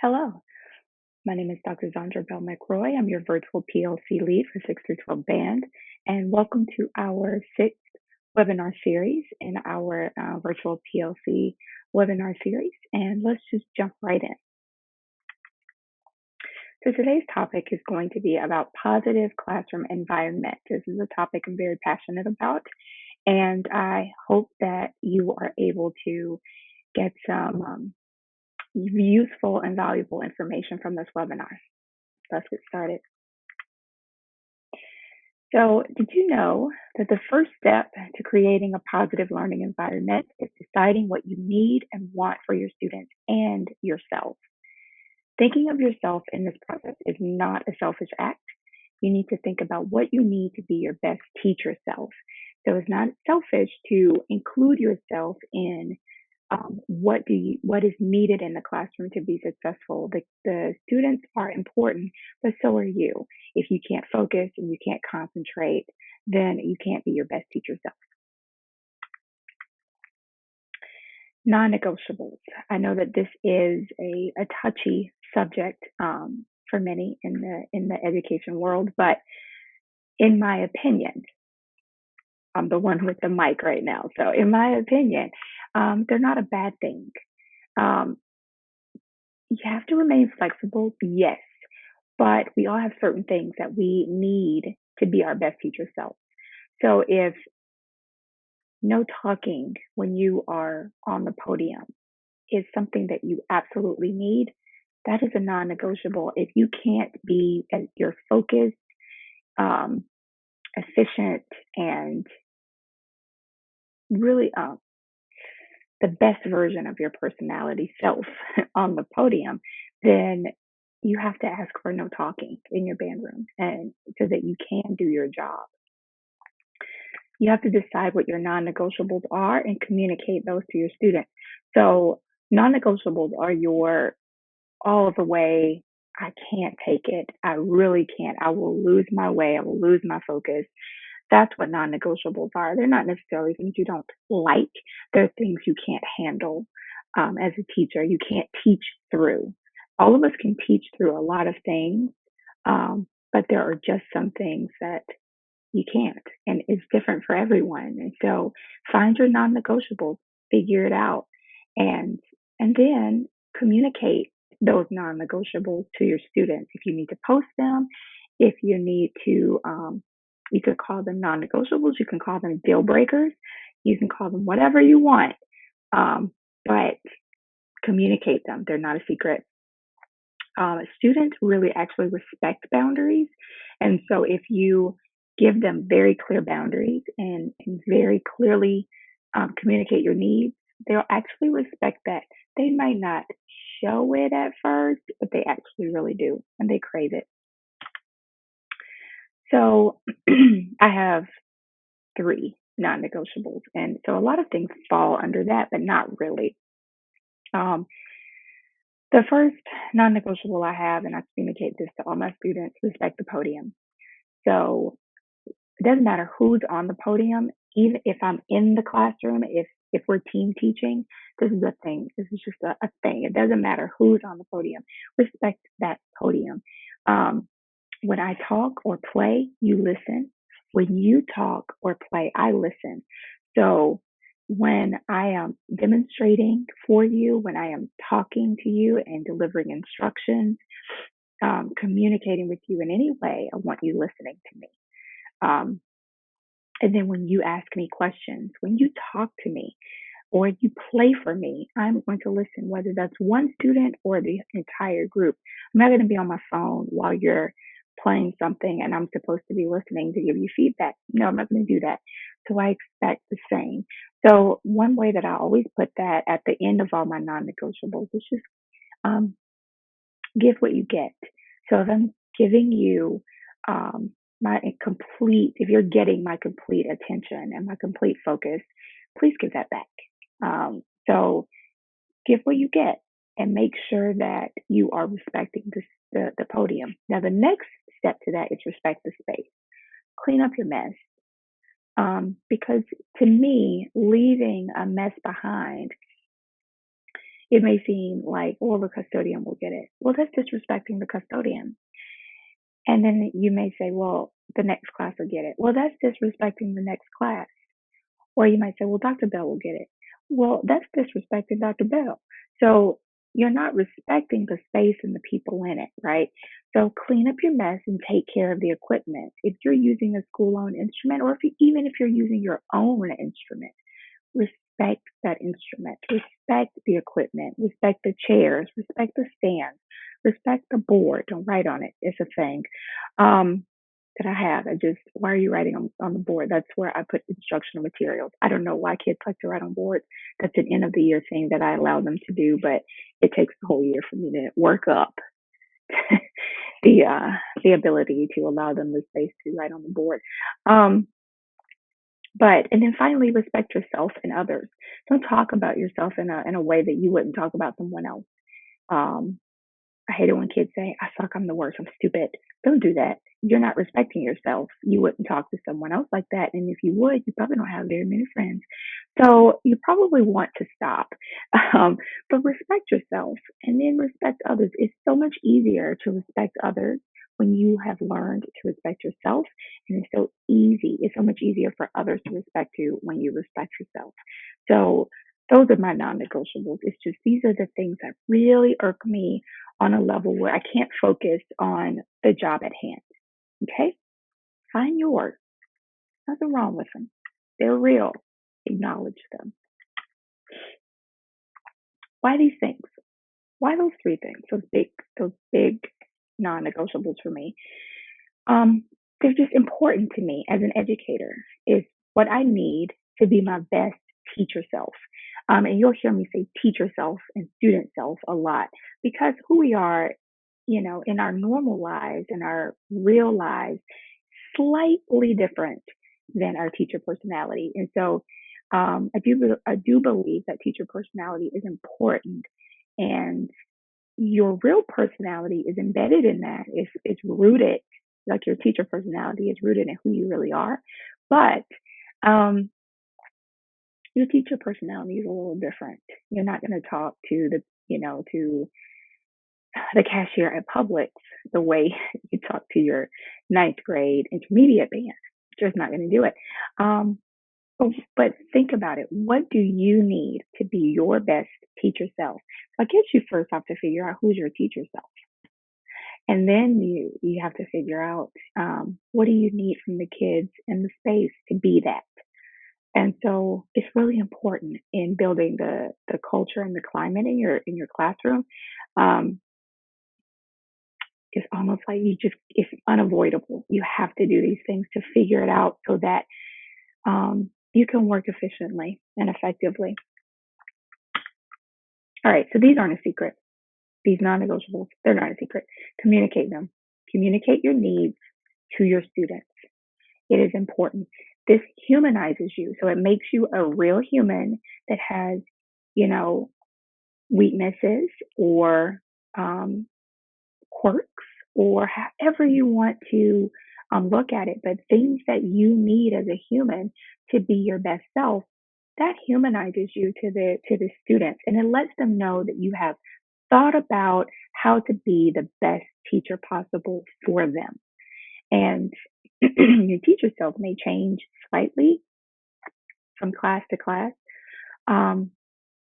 Hello, my name is Dr. Zandra Bell McRoy. I'm your virtual PLC lead for 6 through 12 band, and welcome to our sixth webinar series in our virtual PLC webinar series. And let's just jump right in. So today's topic is going to be about positive classroom environment. This is a topic I'm very passionate about, and I hope that you are able to get some useful and valuable information from this webinar. Let's get started. So, did you know that the first step to creating a positive learning environment is deciding what you need and want for your students and yourself? Thinking of yourself in this process is not a selfish act. You need to think about what you need to be your best teacher self. So, it's not selfish to include yourself in what is needed in the classroom to be successful. The students are important, but so are you. If you can't focus and you can't concentrate, then you can't be your best teacher self. Non-negotiables. I know that this is a touchy subject for many in the education world, but in my opinion, I'm the one with the mic right now. So in my opinion, they're not a bad thing. Um, you have to remain flexible, yes, but we all have certain things that we need to be our best future self. So if no talking when you are on the podium is something that you absolutely need, that is a non-negotiable. If you can't be at your focused, um, efficient, and really the best version of your personality self on the podium, then you have to ask for no talking in your band room and so that you can do your job. You have to decide what your non-negotiables are and communicate those to your students. So non-negotiables are your all of the way, I can't take it. I really can't. I will lose my way. I will lose my focus. That's what non-negotiables are. They're not necessarily things you don't like. They're things you can't handle as a teacher. You can't teach through. All of us can teach through a lot of things, but there are just some things that you can't, and it's different for everyone. And so, find your non-negotiables, figure it out, and then communicate those non-negotiables to your students. If you need to post them, if you need to, you could call them non-negotiables. You can call them deal breakers. You can call them whatever you want, but communicate them. They're not a secret. Students really actually respect boundaries. And so if you give them very clear boundaries and very clearly communicate your needs, they'll actually respect that. They might not show it at first, but they actually really do, and they crave it. So I have three non negotiables. And so a lot of things fall under that, but not really. Um, the first non negotiable I have, and I communicate this to all my students, respect the podium. So it doesn't matter who's on the podium, even if I'm in the classroom, if we're team teaching, this is a thing. This is just a thing. It doesn't matter who's on the podium. Respect that podium. When I talk or play, you listen. When you talk or play, I listen. So when I am demonstrating for you, when I am talking to you and delivering instructions, communicating with you in any way, I want you listening to me. Um, and then when you ask me questions, when you talk to me, or you play for me, I'm going to listen, whether that's one student or the entire group. I'm not going to be on my phone while you're playing something and I'm supposed to be listening to give you feedback. No, I'm not going to do that. So I expect the same. So one way that I always put that at the end of all my non-negotiables is just um, give what you get. So if I'm giving you my complete, if you're getting my complete attention and my complete focus, please give that back. So give what you get and make sure that you are respecting the podium. Now, the next step to that is respect the space. Clean up your mess. Because to me, leaving a mess behind it may seem like, well, the custodian will get it. Well, that's disrespecting the custodian. And then you may say, well, the next class will get it. Well, that's disrespecting the next class. Or you might say, well, Dr. Bell will get it. Well, that's disrespecting Dr. Bell. So you're not respecting the space and the people in it, right? So clean up your mess and take care of the equipment. If you're using a school owned instrument, or even if you're using your own instrument, respect that instrument, respect the equipment, respect the chairs, respect the stands, respect the board. Don't write on it. It's a thing. Um, that I have. Why are you writing on the board? That's where I put instructional materials. I don't know why kids like to write on boards. That's an end of the year thing that I allow them to do, but it takes the whole year for me to work up the ability to allow them the space to write on the board. Um, and then finally, respect yourself and others. Don't talk about yourself in a way that you wouldn't talk about someone else. Um, I hate it when kids say, I suck, I'm the worst, I'm stupid. Don't do that. You're not respecting yourself. You wouldn't talk to someone else like that. And if you would, you probably don't have very many friends. So you probably want to stop. But respect yourself and then respect others. It's so much easier to respect others when you have learned to respect yourself. And it's so easy. It's so much easier for others to respect you when you respect yourself. So those are my non negotiables. It's just these are the things that really irk me on a level where I can't focus on the job at hand. Okay? Find yours. Nothing wrong with them. They're real. Acknowledge them. Why these things? Why those three things? Those big non-negotiables for me. They're just important to me as an educator. Is what I need to be my best teacher self. And you'll hear me say teacher self and student self a lot because who we are, in our normal lives, in our real lives, slightly different than our teacher personality. And so I do believe that teacher personality is important, and your real personality is embedded in that. It's rooted, like your teacher personality is rooted in who you really are. But um, your teacher personality is a little different. You're not going to talk to to the cashier at Publix the way you talk to your ninth grade intermediate band. Just not going to do it. Um, but think about it. What do you need to be your best teacher self? So I guess you first have to figure out who's your teacher self. And then you have to figure out what do you need from the kids in the space to be that. And so it's really important in building the culture and the climate in your classroom. Um, it's almost like it's unavoidable. You have to do these things to figure it out so that you can work efficiently and effectively. All right, so these aren't a secret. These non-negotiables, they're not a secret. Communicate them. Communicate your needs to your students. It is important. This humanizes you. So it makes you a real human that has, weaknesses or um, quirks or however you want to look at it, but things that you need as a human to be your best self, that humanizes you to the students, and it lets them know that you have thought about how to be the best teacher possible for them. And your teacher self may change slightly from class to class, um,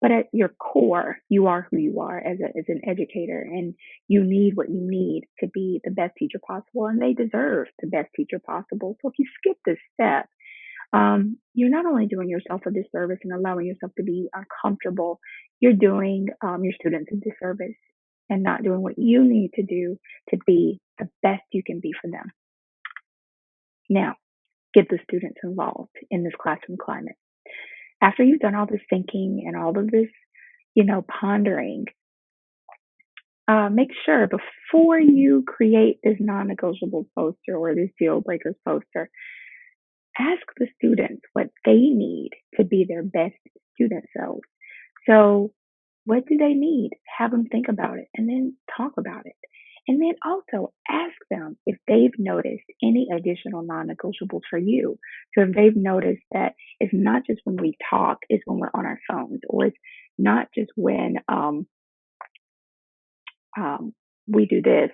but at your core, you are who you are as an educator, and you need what you need to be the best teacher possible, and they deserve the best teacher possible. So if you skip this step, you're not only doing yourself a disservice and allowing yourself to be uncomfortable, you're doing your students a disservice and not doing what you need to do to be the best you can be for them. Now, get the students involved in this classroom climate. After you've done all this thinking and all of this, pondering, make sure before you create this non-negotiable poster or this deal breakers poster, ask the students what they need to be their best student selves. So what do they need? Have them think about it and then talk about it. And then also ask them if they've noticed any additional non negotiables for you. So if they've noticed that it's not just when we talk, it's when we're on our phones, or it's not just when um, we do this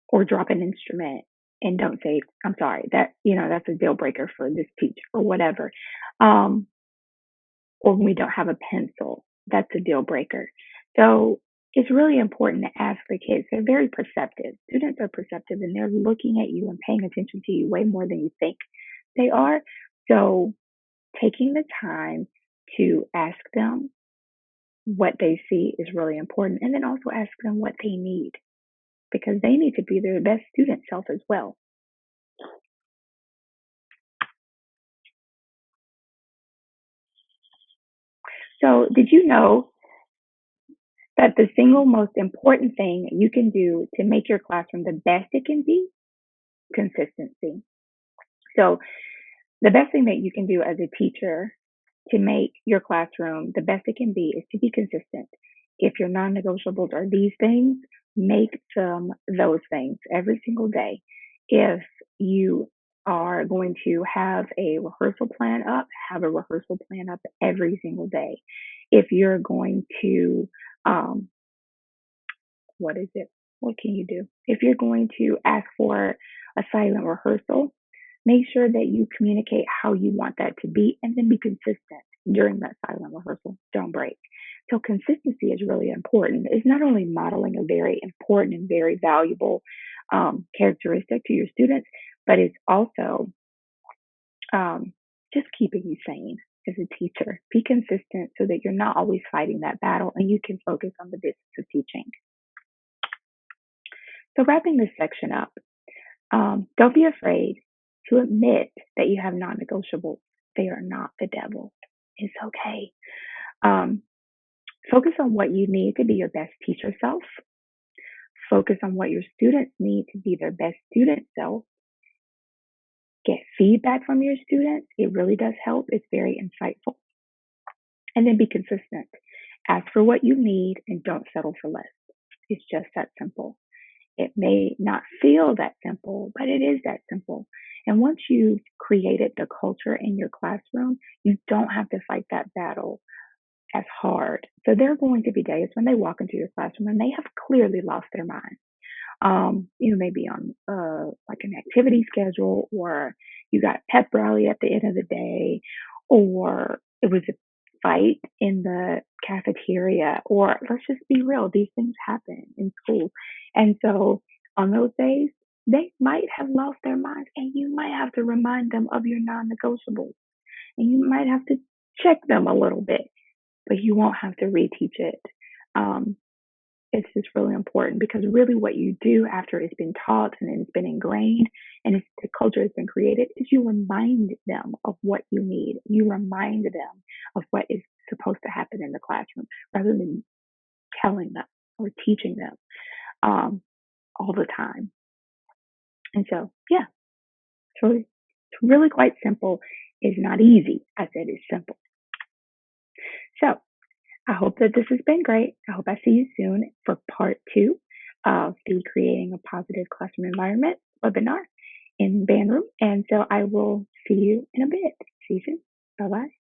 or drop an instrument and don't say, I'm sorry, that, that's a deal breaker for this teacher or whatever. Um, or when we don't have a pencil, that's a deal breaker. So it's really important to ask the kids. They're very perceptive. Students are perceptive and they're looking at you and paying attention to you way more than you think they are. So taking the time to ask them what they see is really important. And then also ask them what they need because they need to be their best student self as well. So, did you know that the single most important thing you can do to make your classroom the best it can be? Consistency. So, the best thing that you can do as a teacher to make your classroom the best it can be is to be consistent. If your non negotiables are these things, make them those things every single day. If you are going to have a rehearsal plan up, have a rehearsal plan up every single day. If you're going to, um, what is it? What can you do? If you're going to ask for a silent rehearsal, make sure that you communicate how you want that to be and then be consistent during that silent rehearsal. Don't break. So consistency is really important. It's not only modeling a very important and very valuable characteristic to your students, but it's also um, just keeping you sane as a teacher. Be consistent so that you're not always fighting that battle and you can focus on the business of teaching. So wrapping this section up, don't be afraid to admit that you have non-negotiables. They are not the devil. It's okay. Um, Focus on what you need to be your best teacher self. Focus on what your students need to be their best student self. Get feedback from your students. It really does help. It's very insightful. And then be consistent. Ask for what you need and don't settle for less. It's just that simple. It may not feel that simple, but it is that simple. And once you've created the culture in your classroom, you don't have to fight that battle as hard. So there are going to be days when they walk into your classroom and they have clearly lost their mind. Maybe on like an activity schedule, or you got pep rally at the end of the day, or it was a fight in the cafeteria, or let's just be real, these things happen in school. And so on those days, they might have lost their minds, and you might have to remind them of your non negotiables, and you might have to check them a little bit, but you won't have to reteach it. Um, it's just really important because really what you do after it's been taught and it's been ingrained and the culture has been created is you remind them of what you need. You remind them of what is supposed to happen in the classroom rather than telling them or teaching them all the time. And so, yeah, it's really quite simple. It's not easy. I said it's simple. So I hope that this has been great. I hope I see you soon for part 2 of the Creating a Positive Classroom Environment webinar in Bandroom. And so I will see you in a bit. See you soon. Bye bye.